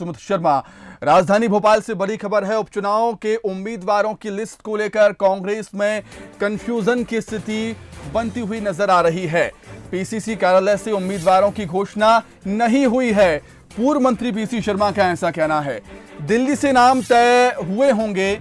सुमित शर्मा। राजधानी भोपाल से बड़ी खबर है। उपचुनाव के उम्मीदवारों की लिस्ट को लेकर कांग्रेस में कंफ्यूजन की स्थिति बनती हुई नजर आ रही है। पीसीसी कार्यालय से उम्मीदवारों की घोषणा नहीं हुई है। पूर्व मंत्री पीसी शर्मा का ऐसा कहना है। दिल्ली से नाम तय हुए होंगे।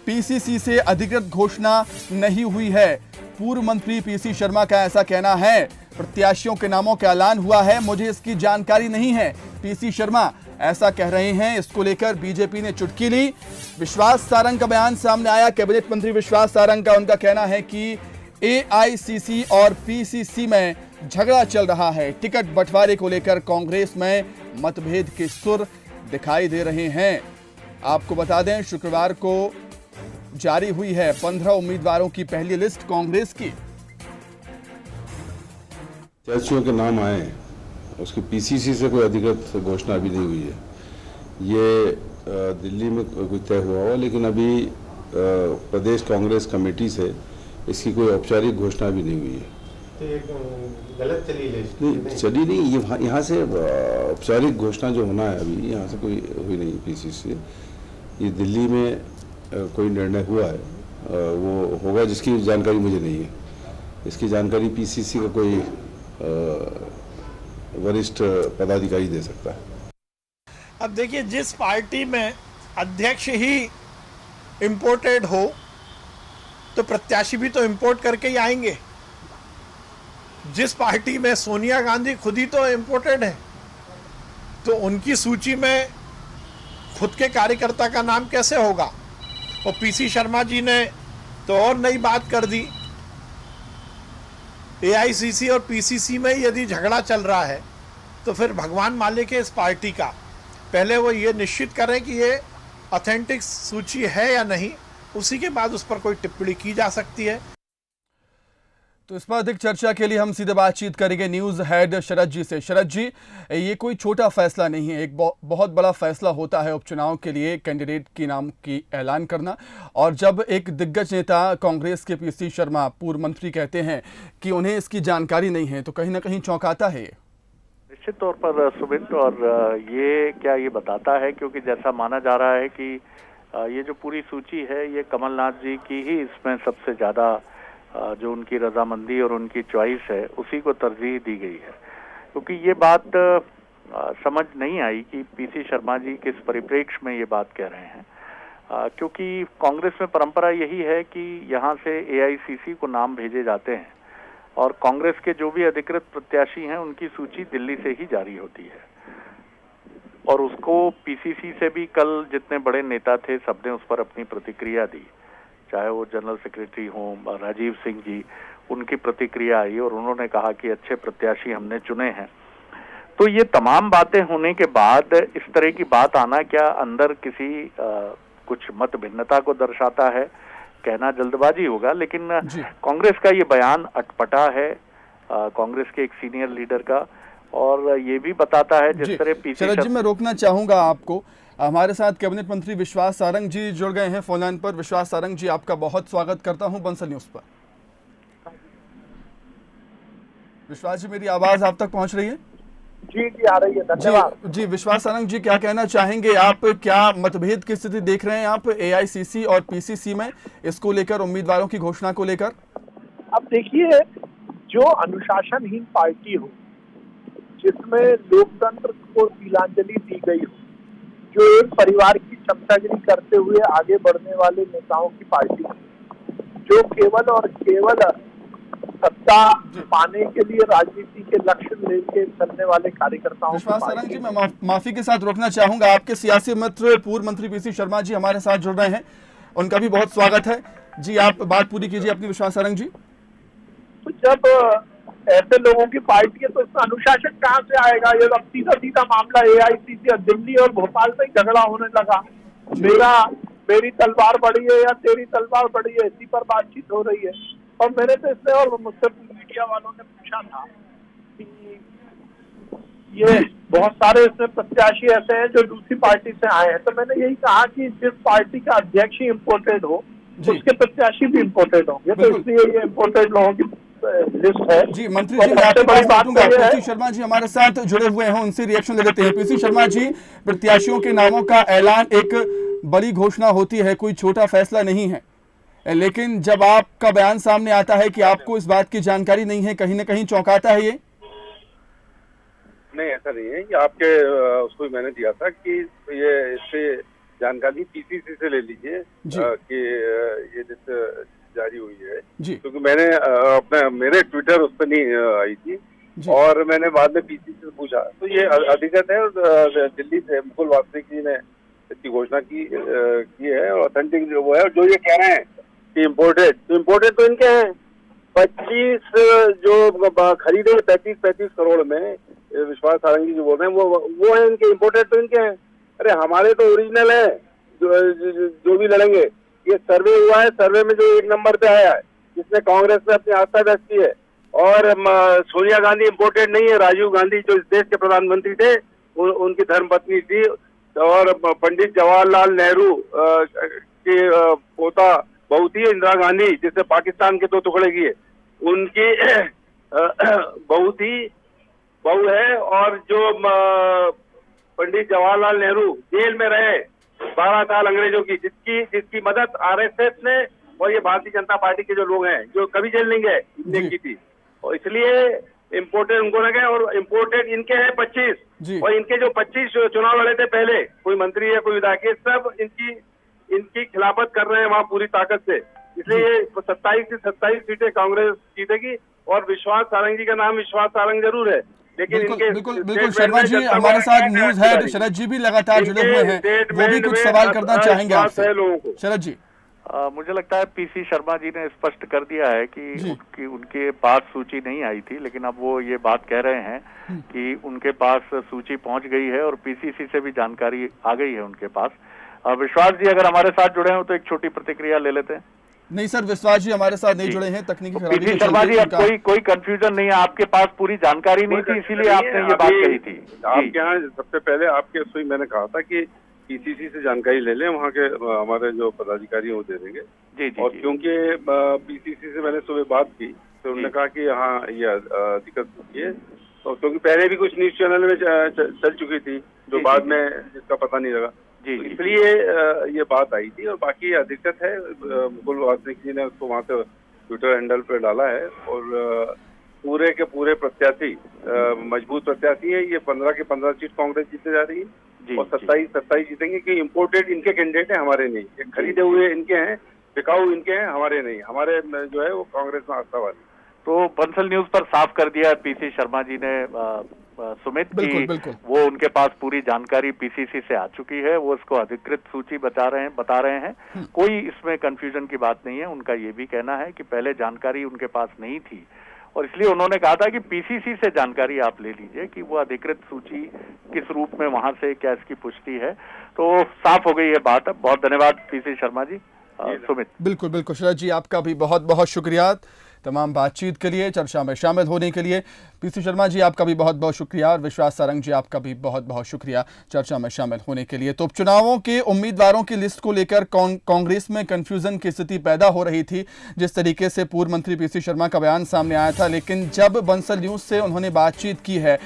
पीसीसी से अधिकृत घोषणा नहीं हुई है। पूर्व मंत्री पीसी शर्मा का ऐसा कहना है। प्रत्याशियों के नामों का ऐलान हुआ है, मुझे इसकी जानकारी नहीं है। पीसी शर्मा ऐसा कह रहे हैं। इसको लेकर बीजेपी ने चुटकी ली। विश्वास सारंग का बयान सामने आया। कैबिनेट मंत्री विश्वास सारंग का उनका कहना है कि एआईसीसी और पीसीसी में झगड़ा चल रहा है। टिकट बंटवारे को लेकर कांग्रेस में मतभेद के सुर दिखाई दे रहे हैं। आपको बता दें, शुक्रवार को जारी हुई है 15 उम्मीदवारों की पहली लिस्ट कांग्रेस की। प्रत्याशियों के नाम आए हैं, उसकी पीसीसी से कोई अधिकृत घोषणा अभी नहीं हुई है। ये दिल्ली में कुछ तय हुआ हुआ, लेकिन अभी प्रदेश कांग्रेस कमेटी से इसकी कोई औपचारिक घोषणा भी नहीं हुई है। तो ये गलत चली लिस्ट? नहीं चली नहीं, ये यहाँ से औपचारिक घोषणा जो होना है अभी यहाँ से कोई हुई नहीं पीसीसी से। ये दिल्ली में कोई निर्णय हुआ है, वो होगा, जिसकी जानकारी मुझे नहीं है। इसकी जानकारी पीसीसी का कोई वरिष्ठ पदाधिकारी दे सकता है। अब देखिए, जिस पार्टी में अध्यक्ष ही इंपोर्टेड हो तो प्रत्याशी भी तो इंपोर्ट करके ही आएंगे। जिस पार्टी में सोनिया गांधी खुद ही तो इंपोर्टेड है, तो उनकी सूची में खुद के कार्यकर्ता का नाम कैसे होगा? और पीसी शर्मा जी ने तो और नई बात कर दी। एआईसीसी और पीसीसी में यदि झगड़ा चल रहा है तो फिर भगवान मालिक है इस पार्टी का। पहले वो ये निश्चित करें कि ये ऑथेंटिक सूची है या नहीं, उसी के बाद उस पर कोई टिप्पणी की जा सकती है। तो इस पर अधिक चर्चा के लिए हम सीधे बातचीत करेंगे न्यूज हेड शरद जी से। शरद जी, ये कोई छोटा फैसला नहीं है, एक बहुत बड़ा फैसला होता है उपचुनाव के लिए कैंडिडेट के नाम की ऐलान करना। और जब एक दिग्गज नेता कांग्रेस के पीसी शर्मा पूर्व मंत्री कहते हैं कि उन्हें इसकी जानकारी नहीं है, तो कहीं ना कहीं चौंकाता है। निश्चित तौर पर सुमित, और ये बताता है, क्योंकि जैसा माना जा रहा है कि ये जो पूरी सूची है ये कमलनाथ जी की ही इसमें सबसे ज्यादा जो उनकी रजामंदी और उनकी चॉइस है उसी को तरजीह दी गई है। क्योंकि ये बात समझ नहीं आई कि पीसी शर्मा जी किस परिप्रेक्ष्य में ये बात कह रहे हैं, क्योंकि कांग्रेस में परंपरा यही है कि यहाँ से एआईसीसी को नाम भेजे जाते हैं और कांग्रेस के जो भी अधिकृत प्रत्याशी हैं उनकी सूची दिल्ली से ही जारी होती है। और उसको पीसीसी से भी कल जितने बड़े नेता थे सबने उस पर अपनी प्रतिक्रिया दी, चाहे वो जनरल सेक्रेटरी हों राजीव सिंह जी, उनकी प्रतिक्रिया आई और उन्होंने कहा कि अच्छे प्रत्याशी हमने चुने हैं। तो ये तमाम बातें होने के बाद इस तरह की बात आना क्या अंदर किसी कुछ मत भिन्नता को दर्शाता है? कहना जल्दबाजी होगा, लेकिन कांग्रेस का ये बयान अटपटा है कांग्रेस के एक सीनियर लीडर का, और ये भी बताता है जिस तरह पीसी शरद जी, मैं रोकना चाहूंगा आपको। हमारे साथ कैबिनेट मंत्री विश्वास सारंग जी जुड़ गए हैं फोन लाइन पर। विश्वास सारंग जी, आपका बहुत स्वागत करता हूं बंसल न्यूज पर। विश्वास जी, मेरी आवाज आप तक पहुंच रही है? जी जी, आ रही है, धन्यवाद। जी विश्वास सारंग जी, क्या कहना चाहेंगे आप? क्या मतभेद की स्थिति देख रहे हैं आप एआईसीसी और पीसीसी में, इसको लेकर, उम्मीदवारों की घोषणा को लेकर? अब देखिए, जो अनुशासनहीन पार्टी हो, जिसमें लोकतंत्र को तिलांजलि दी गई हो, जो एक परिवार की चमचागिरी करते हुए आगे बढ़ने वाले नेताओं की पार्टी, जो केवल और केवल सत्ता पाने के लिए राजनीति के लक्ष्य लेके चलने वाले कार्यकर्ताओं। विश्वास सारंग जी, मैं माफी के साथ रोकना चाहूंगा। आपके सियासी मित्र पूर्व मंत्री पीसी शर्मा जी हमारे साथ जुड़ रहे हैं, उनका भी बहुत स्वागत है। जी, आप बात पूरी कीजिए अपनी। विश्वास सारंग जी, तो जब ऐसे लोगों की पार्टी है तो इसमें अनुशासन कहाँ से आएगा? ये अब सीधा मामला एआईसीसी, दिल्ली और भोपाल में झगड़ा होने लगा। मेरी तलवार बड़ी है या तेरी तलवार बड़ी है, इसी पर बातचीत हो रही है। और मैंने तो इसमें, और मुझसे मीडिया वालों ने पूछा था कि ये बहुत सारे इसमें प्रत्याशी ऐसे हैं जो दूसरी पार्टी से आए हैं, तो मैंने यही कहा कि जिस पार्टी का अध्यक्ष ही इम्पोर्टेड हो उसके प्रत्याशी भी इम्पोर्टेड होंगे, तो इसलिए ये इम्पोर्टेड लोगों की लिस्ट है। जी मंत्री जी, मैं आपके पास लौटूंगा। पीसी शर्मा जी हमारे साथ जुड़े हुए हैं, उनसे रिएक्शन ले लेते हैं। पीसी शर्मा जी, प्रत्याशियों के नामों का ऐलान एक बड़ी घोषणा होती है, कोई छोटा फैसला नहीं है, लेकिन जब आपका बयान सामने आता है कि आपको इस बात की जानकारी नहीं है, कहीं ना कहीं चौंकाता है ये? नहीं, ऐसा नहीं है। ये आपके उसको मैंने दिया था कि ये इससे जानकारी पीसीसी से ले लीजिए कि ये लिस्ट जारी हुई है, क्योंकि मैंने अपना मेरे ट्विटर उस पर नहीं आई थी और मैंने बाद में पीसीसी से पूछा, तो ये अधिकृत है और दिल्ली से मुकुल वासनिक जी ने इसकी घोषणा की है। ऑथेंटिक जो वो है, जो ये कह रहे हैं कि इम्पोर्टेड तो इनके हैं 25 जो खरीदे 35 करोड़ में, विश्वास सारंगी जो बोल रहे हैं वो है इनके, इम्पोर्टेड तो इनके हैं। अरे हमारे तो ओरिजिनल है जो भी लड़ेंगे। ये सर्वे हुआ है, सर्वे में जो 1 नंबर पे आया है, जिसने कांग्रेस में अपनी आस्था व्यक्त की है। और सोनिया गांधी इम्पोर्टेड नहीं है, राजीव गांधी जो इस देश के प्रधानमंत्री थे उनकी धर्मपत्नी थी, और पंडित जवाहरलाल नेहरू की पोता बहू थी इंदिरा गांधी, जिसने पाकिस्तान के 2 टुकड़े किए, उनकी बहू है। और जो पंडित जवाहरलाल नेहरू जेल में रहे 12 साल अंग्रेजों की, जिसकी मदद आरएसएस ने और ये भारतीय जनता पार्टी के जो लोग हैं जो कभी जेल नहीं गए, इनने की थी, और इसलिए इम्पोर्टेड उनको लगे। और इम्पोर्टेड इनके हैं 25, और इनके जो 25 चुनाव लड़े थे पहले, कोई मंत्री है कोई विधायक, सब इनकी खिलाफत कर रहे हैं वहाँ पूरी ताकत से। इसलिए 27 से 27 सीटें कांग्रेस जीतेगी। और विश्वास सारंग जी का नाम विश्वास सारंग जरूर है, लेकिन बिल्कुल शर्मा जी हमारे साथ न्यूज है, शरद जी भी लगातार जुड़े हुए हैं, वो भी कुछ सवाल करना चाहेंगे आपसे। शरद जी, मुझे लगता है पीसी शर्मा जी ने स्पष्ट कर दिया है कि उनके पास सूची नहीं आई थी, लेकिन अब वो ये बात कह रहे हैं कि उनके पास सूची पहुंच गई है और पीसीसी से भी जानकारी आ गई है उनके पास। विश्वास जी अगर हमारे साथ जुड़े हो तो एक छोटी प्रतिक्रिया ले लेते हैं। नहीं सर, विश्वास जी हमारे साथ नहीं जुड़े हैं, तकनीकी खराबी पीसी शर्मा जी, अब कोई कंफ्यूजन नहीं है, आपके पास पूरी जानकारी नहीं थी, इसीलिए आपने ये बात कही थी। आपके यहाँ सबसे पहले आपके सुई मैंने कहा था कि पीसीसी से जानकारी ले लें, वहाँ के हमारे जो पदाधिकारी हैं वो दे देंगे। जी, और क्योंकि पीसीसी से मैंने सुबह बात की तो उन्होंने कहा कि हाँ ये दिक्कत होती है, तो क्योंकि पहले भी कुछ न्यूज चैनल में चल चुकी थी जो बाद में जिसका पता नहीं लगा, इसलिए ये बात आई थी। और बाकी अधिकृत है, मुकुल वासनिक जी ने उसको वहाँ से ट्विटर हैंडल पे डाला है। और पूरे के पूरे प्रत्याशी मजबूत प्रत्याशी है। ये 15 के 15 सीट कांग्रेस जीते जा रही है और 27 जीतेंगे, कि इम्पोर्टेड इनके कैंडिडेट है, हमारे नहीं। ये खरीदे हुए इनके हैं, बिकाऊ इनके हैं, हमारे नहीं। हमारे जो है वो कांग्रेस में आस्था वाली। तो बंसल न्यूज पर साफ कर दिया पीसी शर्मा जी ने सुमित की वो उनके पास पूरी जानकारी पीसीसी से आ चुकी है, वो इसको अधिकृत सूची बता रहे हैं। कोई इसमें कंफ्यूजन की बात नहीं है। उनका ये भी कहना है कि पहले जानकारी उनके पास नहीं थी और इसलिए उन्होंने कहा था कि पीसीसी से जानकारी आप ले लीजिए कि वो अधिकृत सूची किस रूप में वहां से क्या इसकी पुष्टि है। तो साफ हो गई है बात। अब बहुत धन्यवाद पीसी शर्मा जी। सुमित, बिल्कुल शरद जी, आपका भी बहुत बहुत शुक्रिया तमाम बातचीत के लिए, चर्चा में शामिल होने के लिए। पीसी शर्मा जी आपका भी बहुत बहुत शुक्रिया और विश्वास सारंग जी आपका भी बहुत बहुत शुक्रिया चर्चा में शामिल होने के लिए। तो उपचुनावों के उम्मीदवारों की लिस्ट को लेकर कांग्रेस में कंफ्यूजन की स्थिति पैदा हो रही थी, जिस तरीके से पूर्व मंत्री पीसी शर्मा का बयान सामने आया था। लेकिन जब बंसल न्यूज से उन्होंने बातचीत की है,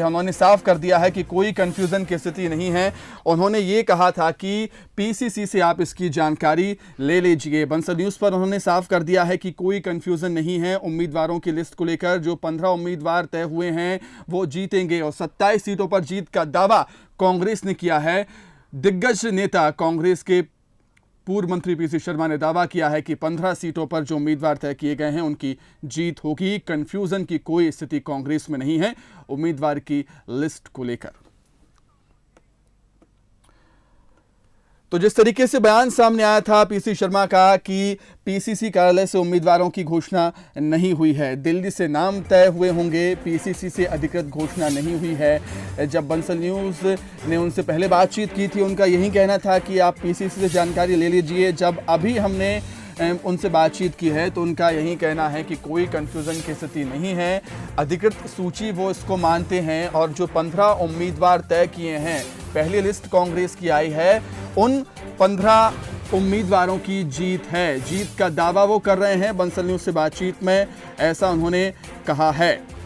उन्होंने साफ कर दिया है कि कोई कंफ्यूजन की स्थिति नहीं है। उन्होंने ये कहा था कि पीसीसी से आप इसकी जानकारी ले लीजिए। बंसल न्यूज पर उन्होंने साफ कर दिया है कि कोई कंफ्यूजन नहीं है उम्मीदवारों की लिस्ट को लेकर। जो 15 उम्मीदवार तय हुए हैं वो जीतेंगे और 27 सीटों पर जीत का दावा कांग्रेस ने किया है। दिग्गज नेता कांग्रेस के पूर्व मंत्री पीसी शर्मा ने दावा किया है कि 15 सीटों पर जो उम्मीदवार तय किए गए हैं उनकी जीत होगी। कंफ्यूजन की कोई स्थिति कांग्रेस में नहीं है उम्मीदवार की लिस्ट को लेकर। तो जिस तरीके से बयान सामने आया था पीसी शर्मा का कि पीसीसी कार्यालय से उम्मीदवारों की घोषणा नहीं हुई है, दिल्ली से नाम तय हुए होंगे, पीसीसी से अधिकृत घोषणा नहीं हुई है। जब बंसल न्यूज़ ने उनसे पहले बातचीत की थी, उनका यही कहना था कि आप पीसीसी से जानकारी ले लीजिए। जब अभी हमने उनसे बातचीत की है तो उनका यही कहना है कि कोई कंफ्यूजन की स्थिति नहीं है। अधिकृत सूची वो इसको मानते हैं और जो 15 उम्मीदवार तय किए हैं, पहली लिस्ट कांग्रेस की आई है, उन 15 उम्मीदवारों की जीत है। जीत का दावा वो कर रहे हैं बंसल न्यूज से बातचीत में, ऐसा उन्होंने कहा है।